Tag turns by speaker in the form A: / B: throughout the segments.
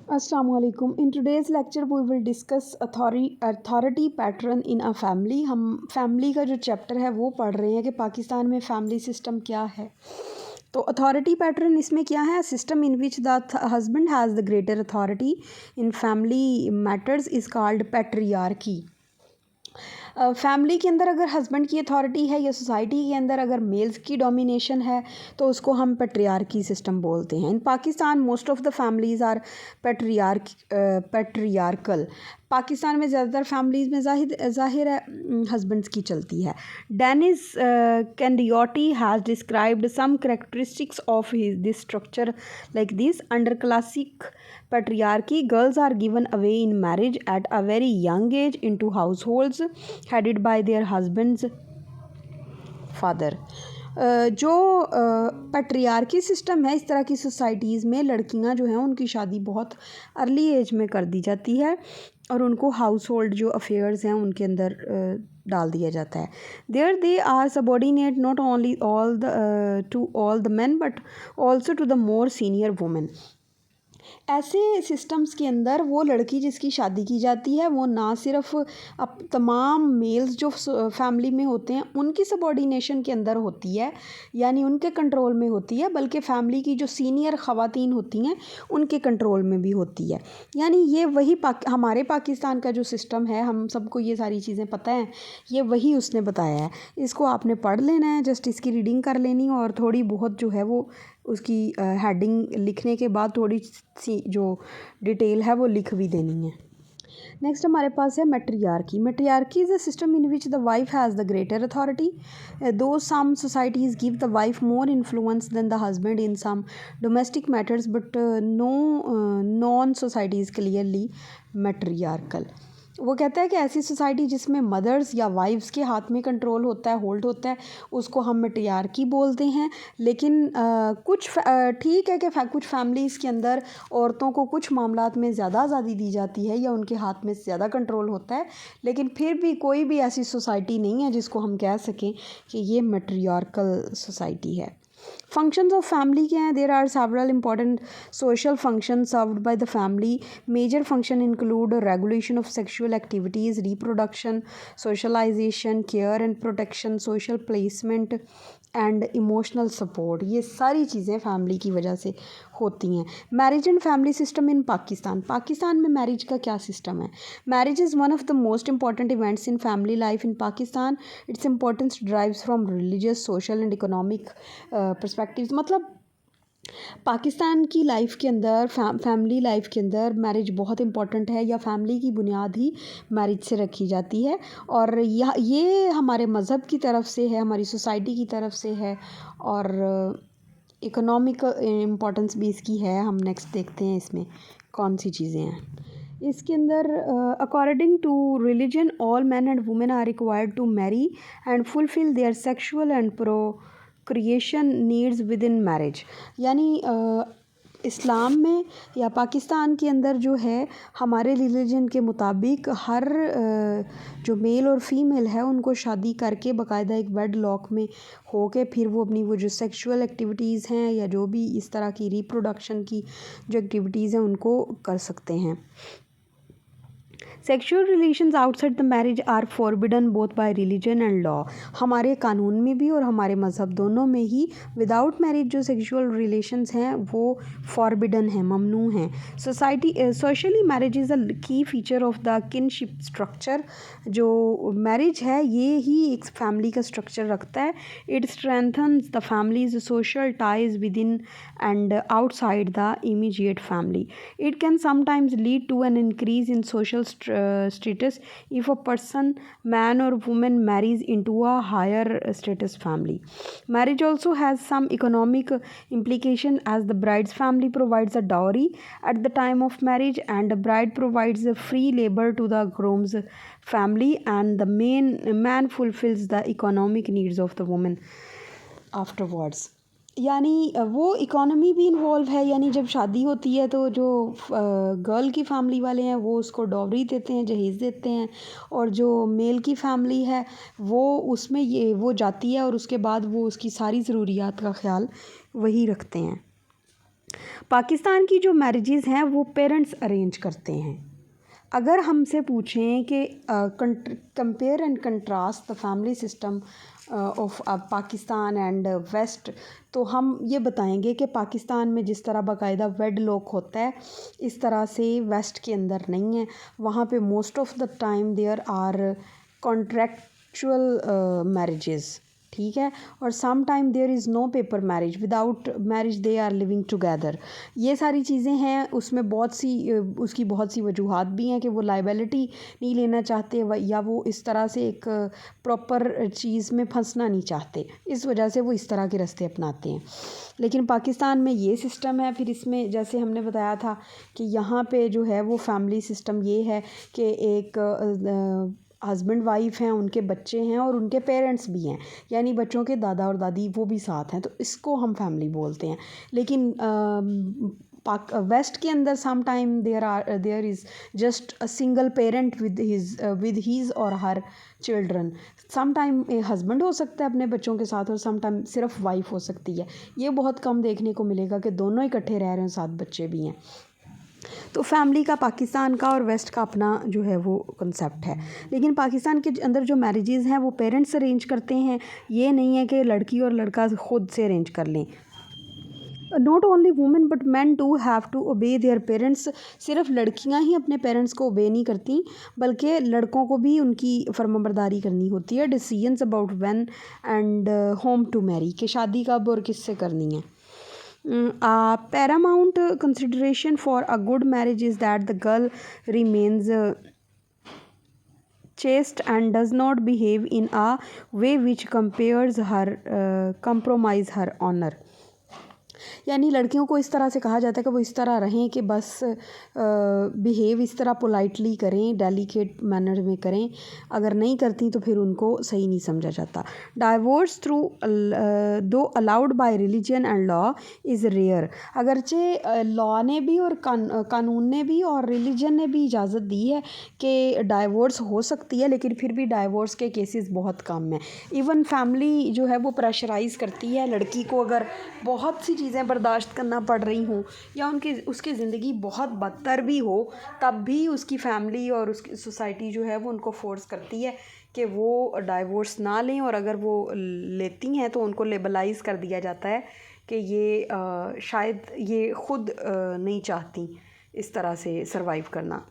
A: Assalamu alaikum. In today's lecture we will discuss authority pattern in a family. हम family का जो chapter है वो पढ़ रहे हैं कि पाकिस्तान में फैमिली सिस्टम क्या है। तो अथॉरिटी पैटर्न इसमें क्या है? System in which the husband has the greater authority in family matters is called patriarchy. Family के अंदर अगर हस्बैंड की अथॉरिटी है या सोसाइटी के अंदर अगर मेल्स की डोमिनेशन है तो उसको हम पैट्रियार्की सिस्टम बोलते हैं। In Pakistan most of the families are patriarchal. Pakistan में ज़्यादातर फैमिलीज़ में ज़ाहिर है हस्बैंड्स की चलती है। Deniz Kandiyoti has described some characteristics of this structure like this. Under classic patriarchy, girls are given away in marriage at a very young age into households headed by their husband's father. जो patriarchy system है, इस तरह की societies में लड़कियां जो हैं उनकी शादी बहुत अर्ली एज में कर दी जाती है और उनको हाउस होल्ड जो अफेयर्स हैं उनके अंदर डाल दिया जाता है। There they are subordinate not only to all the man but also to the more senior women. ऐसे सिस्टम्स के अंदर वो लड़की जिसकी शादी की जाती है वो ना सिर्फ अब तमाम मेल्स जो फैमिली में होते हैं उनकी सबॉर्डिनेशन के अंदर होती है, यानी उनके कंट्रोल में होती है, बल्कि फ़ैमिली की जो सीनियर ख़वातीन होती हैं उनके कंट्रोल में भी होती है। यानी ये वही हमारे पाकिस्तान का जो सिस्टम है, हम सबको ये सारी चीज़ें पता हैं, ये वही उसने बताया है। इसको आपने पढ़ लेना है, जस्ट इसकी रीडिंग कर लेनी और थोड़ी बहुत जो है वो उसकी हेडिंग लिखने के बाद थोड़ी सी जो डिटेल है वो लिख भी देनी है। नेक्स्ट हमारे पास है matriarchy. Matriarchy is a system in which the wife has the greater authority though some societies give the wife more influence than the husband in some domestic matters but no non societies clearly matriarchal. वो कहता है कि ऐसी society जिसमें mother's या wives के हाथ में कंट्रोल होता है, होल्ड होता है, उसको हम मैट्रियार्की बोलते हैं। लेकिन कुछ ठीक है कि कुछ फैमिलीज़ के अंदर औरतों को कुछ मामलात में ज़्यादा आज़ादी दी जाती है या उनके हाथ में ज़्यादा कंट्रोल होता है, लेकिन फिर भी कोई भी ऐसी सोसाइटी नहीं है जिसको हम कह सकें कि ये मैट्रियार्कल सोसाइटी है। फंक्शंस ऑफ फैमिली क्या हैं? There are several important social function served by the family. Major function include regulation of sexual activities, reproduction, socialisation, care and protection, social placement and emotional support. ये सारी चीज़ें family की वजह से होती हैं। Marriage and family system in Pakistan. Pakistan में marriage का क्या सिस्टम है? Marriage is one of the most important events in family life in Pakistan. Its importance drives from religious, social and economic perspectives. मतलब पाकिस्तान की लाइफ के अंदर फैमिली लाइफ के अंदर मैरिज बहुत इंपॉर्टेंट है, या फैमिली की बुनियाद ही मैरिज से रखी जाती है और ये हमारे मज़हब की तरफ से है, हमारी सोसाइटी की तरफ से है और इकोनॉमिक इम्पोर्टेंस भी इसकी है। हम नेक्स्ट देखते हैं इसमें कौन सी चीज़ें हैं। इसके अंदर according to religion all man and women are required to marry and fulfil their sexual and creation needs within marriage. यानी इस्लाम में या पाकिस्तान के अंदर जो है हमारे रिलीजन के मुताबिक हर जो मेल और फीमेल है उनको शादी करके बाकायदा एक वेड लॉक में हो के फिर वो अपनी वो जो सेक्सुअल एक्टिविटीज़ हैं या जो भी इस तरह की रिप्रोडक्शन की जो एक्टिविटीज़ हैं उनको कर सकते हैं। Sexual relations outside the marriage are forbidden both by religion and law. हमारे कानून में भी और हमारे मज़हब दोनों में ही विदाउट मैरिज जो सेक्शुअल रिलेशंस हैं वो फॉरबिडन हैं, ममनू हैं। Socially marriage is a key feature of the kinship structure. जो मैरिज है ये ही एक फैमिली का स्ट्रक्चर रखता है। It strengthens the families social ties within and outside the immediate family. It can sometimes lead to an increase in social status if a person, man or woman, marries into a higher status family. Marriage also has some economic implication as the bride's family provides a dowry at the time of marriage and the bride provides a free labor to the groom's family and the man fulfills the economic needs of the woman afterwards. यानी वो economy भी involve है, यानी जब शादी होती है तो जो गर्ल की फैमिली वाले हैं वो उसको डॉवरी देते हैं, जहेज़ देते हैं, और जो मेल की फैमिली है वो उसमें ये वो जाती है और उसके बाद वो उसकी सारी ज़रूरियात का ख्याल वही रखते हैं। पाकिस्तान की जो मैरिजेज़ हैं वो पेरेंट्स अरेंज करते हैं। अगर हमसे पूछें कि compare and contrast the family system of Pakistan and West, तो हम ये बताएंगे कि पाकिस्तान में जिस तरह बाकायदा वेडलॉक होता है इस तरह से वेस्ट के अंदर नहीं है। वहाँ पे most of the time there are contractual marriages, ठीक है। और some time there is no paper marriage, without marriage they are living together. ये सारी चीज़ें हैं, उसमें बहुत सी उसकी बहुत सी वजूहात भी हैं कि वो लाइबिलिटी नहीं लेना चाहते या वो इस तरह से एक प्रॉपर चीज़ में फंसना नहीं चाहते, इस वजह से वो इस तरह के रास्ते अपनाते हैं। लेकिन पाकिस्तान में ये सिस्टम है। फिर इसमें जैसे हमने बताया था कि यहाँ पे जो है वो फैमिली सिस्टम ये है कि एक हस्बैंड वाइफ हैं, उनके बच्चे हैं और उनके पेरेंट्स भी हैं, यानी बच्चों के दादा और दादी वो भी साथ हैं, तो इसको हम फैमिली बोलते हैं। लेकिन वेस्ट के अंदर some time there is just a single parent with his और her children. Some time husband हो सकता है अपने बच्चों के साथ और सम टाइम सिर्फ वाइफ हो सकती है। ये बहुत कम देखने को मिलेगा कि दोनों इकट्ठे रह रहे हैं, साथ बच्चे भी हैं। तो फैमिली का पाकिस्तान का और वेस्ट का अपना जो है वो कंसेप्ट है। लेकिन पाकिस्तान के अंदर जो मैरिजेज़ हैं वो पेरेंट्स अरेंज करते हैं, ये नहीं है कि लड़की और लड़का ख़ुद से अरेंज कर लें। Not only women but man too have to obey their parents. सिर्फ लड़कियां ही अपने पेरेंट्स को ओबे नहीं करती, बल्कि लड़कों को भी उनकी फरमाबरदारी करनी होती है। Decisions about when and whom to marry, कि शादी कब और किससे करनी है। Paramount consideration for a good marriage is that the girl remains chaste and does not behave in a way which compromise her honor। यानी लड़कियों को इस तरह से कहा जाता है कि वो इस तरह रहें कि बस बिहेव इस तरह पोलाइटली करें, डेलिकेट मैनर में करें, अगर नहीं करती तो फिर उनको सही नहीं समझा जाता। Divorce through though allowed by religion and law is rare. अगरचे लॉ ने भी और कानून ने भी और रिलीजन ने भी इजाज़त दी है कि डाइवोर्स हो सकती है, लेकिन फिर भी डाइवोर्स के केसेस बहुत कम हैं। इवन फैमिली जो है वो प्रेशराइज़ करती है लड़की को, अगर बहुत सी चीज़ें बर्दाश्त करना पड़ रही हों या उसकी ज़िंदगी बहुत बदतर भी हो, तब भी उसकी फैमिली और उसकी सोसाइटी जो है वो उनको फोर्स करती है कि वो डाइवोर्स ना लें, और अगर वो लेती हैं तो उनको लेबलाइज़ कर दिया जाता है कि ये शायद ये ख़ुद नहीं चाहती इस तरह से सरवाइव करना।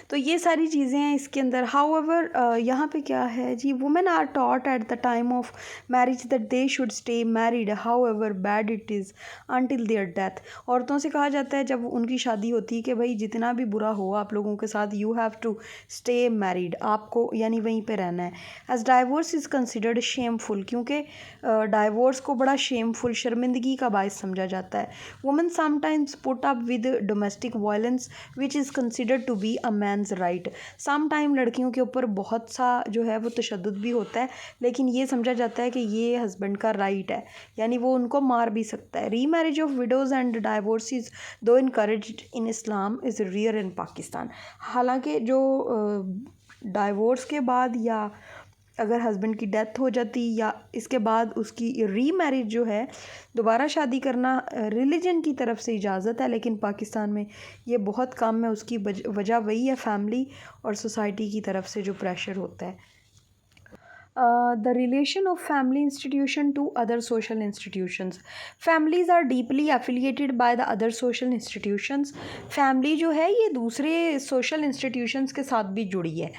A: तो ये सारी चीज़ें हैं इसके अंदर। हाउएवर यहाँ पे क्या है जी, women are taught at the time of marriage that they should stay married, however bad it is until their death. औरतों से कहा जाता है जब उनकी शादी होती है कि भाई जितना भी बुरा हो आप लोगों के साथ, you have to stay married, आपको यानी वहीं पे रहना है। As divorce is considered shameful, क्योंकि डाइवोर्स को बड़ा शेमफुल, शर्मिंदगी का बायस समझा जाता है। Women sometimes put up with domestic violence which is considered to be a man's right. Some time लड़कियों के ऊपर बहुत सा जो है वो तशद्दुद भी होता है, लेकिन ये समझा जाता है कि ये हस्बैंड का राइट है, यानी वो उनको मार भी सकता है। Remarriage of widows and divorcees though encouraged in Islam is rare in Pakistan. हालांकि जो डाइवोर्स के बाद या अगर हस्बैंड की डेथ हो जाती या इसके बाद उसकी री मैरिज जो है, दोबारा शादी करना रिलीजन की तरफ से इजाज़त है, लेकिन पाकिस्तान में ये बहुत कम है। उसकी वजह वही है, फैमिली और सोसाइटी की तरफ से जो प्रेशर होता है। The relation of family institution to other social institutions. Families are deeply affiliated by the other social institutions. Family जो है ये दूसरे social institutions के साथ भी जुड़ी है।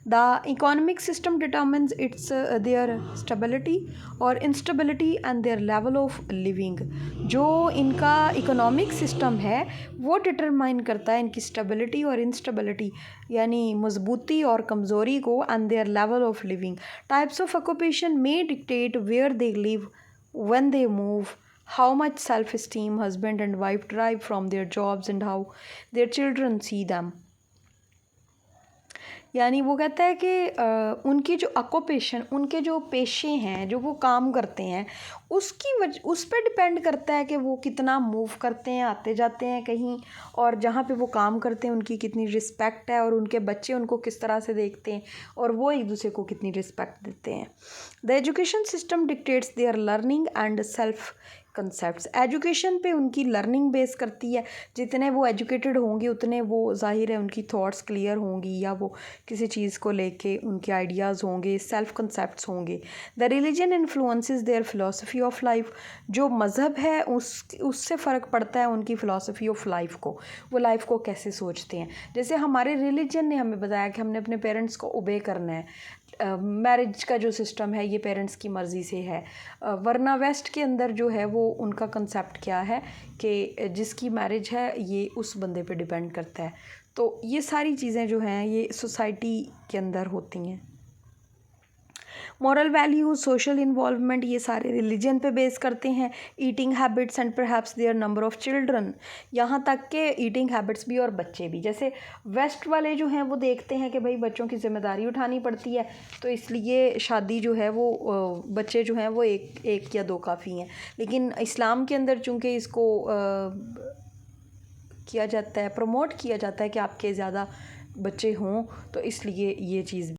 A: The economic system determines its their stability और instability and their level of living. जो इनका economic system है वो determine करता है इनकी stability और instability, यानी मजबूती और कमज़ोरी को, and their level of living. Types of occupation may dictate where they live, when they move, how much self-esteem husband and wife derive from their jobs, and how their children see them. यानी वो कहता है कि उनकी जो occupation, उनके जो पेशे हैं, जो वो काम करते हैं, उस पर डिपेंड करता है कि वो कितना मूव करते हैं, आते जाते हैं कहीं, और जहाँ पे वो काम करते हैं उनकी कितनी रिस्पेक्ट है, और उनके बच्चे उनको किस तरह से देखते हैं, और वो एक दूसरे को कितनी रिस्पेक्ट देते हैं। The education system dictates there learning and self concepts. Education पे उनकी लर्निंग बेस करती है, जितने वो एजुकेटेड होंगे उतने वो ज़ाहिर है उनकी थॉट्स क्लियर होंगी, या वो किसी चीज़ को लेके उनके आइडियाज़ होंगे, सेल्फ कंसेप्ट्स होंगे। The religion influences their philosophy of life. जो मज़हब है उससे फ़र्क पड़ता है उनकी फ़िलासफ़ी ऑफ लाइफ को, वो लाइफ को कैसे सोचते हैं। जैसे हमारे रिलीजन ने हमें बताया कि हमने अपने पेरेंट्स को ओबे करना है, मैरिज का जो सिस्टम है ये पेरेंट्स की मर्ज़ी से है, वरना वेस्ट के अंदर जो है वो उनका कंसेप्ट क्या है कि जिसकी मैरिज है ये उस बंदे पे डिपेंड करता है। तो ये सारी चीज़ें जो हैं ये सोसाइटी के अंदर होती हैं। मॉरल वैल्यूज़, सोशल इन्वॉल्वमेंट, ये सारे रिलीजन पे बेस करते हैं। Eating habits and perhaps their number of children, यहाँ तक के ईटिंग हैबिट्स भी और बच्चे भी। जैसे वेस्ट वाले जो हैं वो देखते हैं कि भाई बच्चों की ज़िम्मेदारी उठानी पड़ती है, तो इसलिए शादी जो है वो बच्चे जो हैं वो एक या दो काफ़ी हैं। लेकिन इस्लाम के अंदर चूँकि इसको किया जाता है, प्रमोट किया जाता है कि आपके ज़्यादा बच्चे हों, तो इसलिए ये चीज़